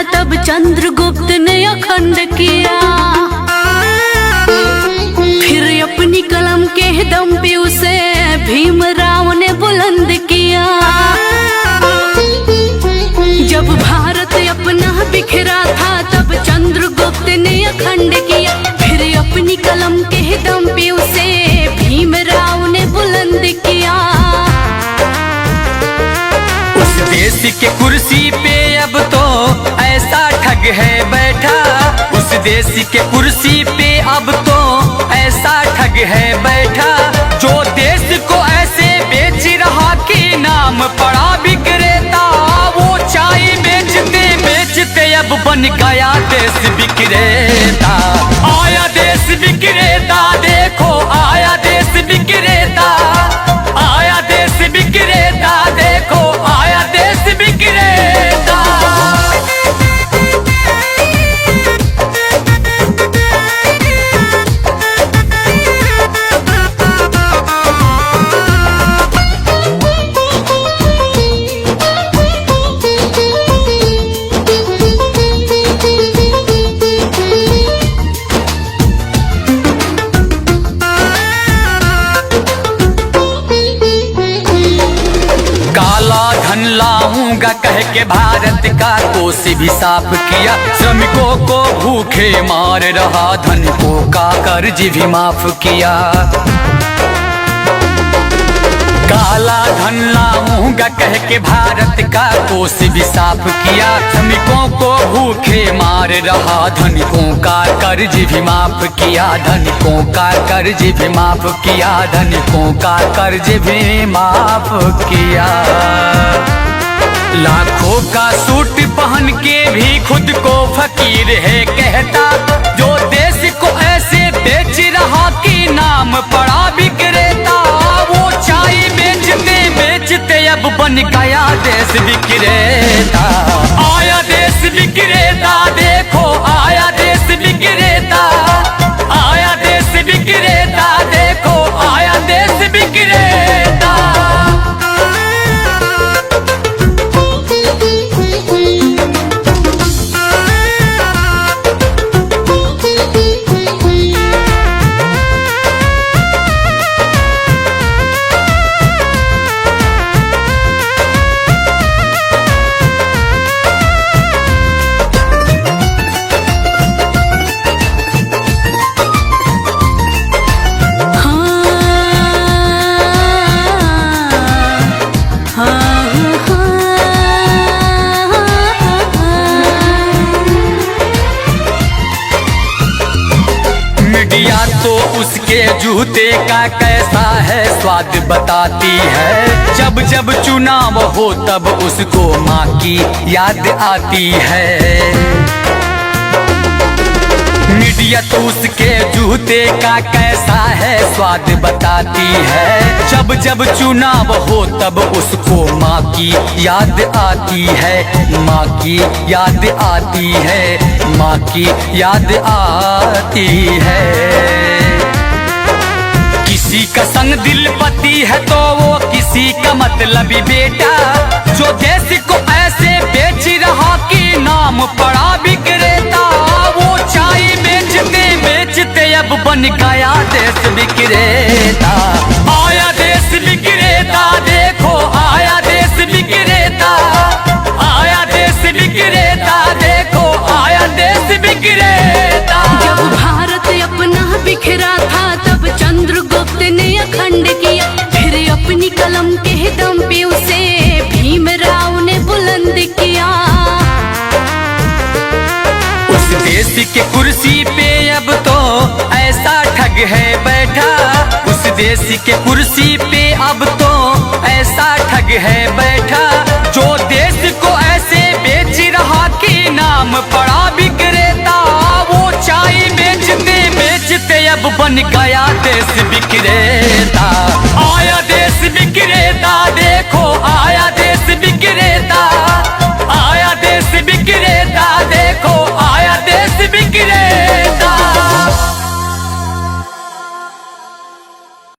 तब चंद्रगुप्त ने अखंड किया। फिर अपनी कलम के दम पे उसे भीमराव ने बुलंद किया। जब भारत अपना बिखरा था तब चंद्रगुप्त ने अखंड किया। फिर अपनी कलम के दम पे उसे भीमराव ने बुलंद किया। उस देश के कुर्सी पे अब तो ऐसा ठग है बैठा। उस देश के कुर्सी पे अब तो ऐसा ठग है बैठा। जो देश को ऐसे बेच रहा कि नाम पड़ा विक्रेता। वो चाय बेचते बेचते अब बन गया देश विक्रेता। आया देश विक्रेता, देखो आया देश विक्रेता। आया देश विक्रेता, देखो आया देश विक्रेता। लाऊंगा कह के भारत का कोष भी साफ किया। श्रमिकों को भूखे मार रहा, धनिकों का कर्ज भी माफ किया। काला धन लाऊंगा कह के भारत का कोष भी साफ किया। श्रमिकों को भूखे मार रहा, धनिकों का कर्ज भी माफ किया। धनिकों का कर्ज भी माफ किया। धनिकों का कर्ज भी माफ किया। लाखों का सूट पहन के भी खुद को फकीर है कहता। जो देश को ऐसे बेच रहा कि नाम पड़ा विक्रेता। वो चाय बेचते बेचते अब बन गया देश विक्रेता। आया देश विक्रेता, देखो आया देश विक्रेता। आया देश विक्रेता, देखो आया देश विक्रेता। तो उसके जूते का कैसा है स्वाद बताती है। जब जब चुनाव हो तब उसको माँ की याद आती है। मीडिया तो उसके जूते का कैसा है स्वाद बताती है। जब जब चुनाव हो तब उसको माँ की याद आती है। माँ की याद आती है। माँ की याद आती है। किसी का संग दिल पति है तो वो किसी का मतलबी बेटा। जो देश को ऐसे बेच रहा कि नाम पड़ा विक्रेता। वो चाय बेचते बेचते अब बन गया देश विक्रेता। आया देश विक्रेता, देखो आया देश विक्रेता। आया देश विक्रेता, देखो आया देश विक्रेता। जब भारत अपना बिखरा था तब चंद्रगुप्त ने अखंड किया। फिर अपनी कलम के दम पे उसे भीमराव ने बुलंद किया। उस देश के कुर्सी पे अब तो ऐसा ठग है बैठा। उस देश के कुर्सी पे अब तो ऐसा ठग है बैठा। जो देश को ऐसे बेच रहा कि नाम पड़ा विक्रेता। वो चाय बेचते बेचते अब बन गया देश विक्रेता।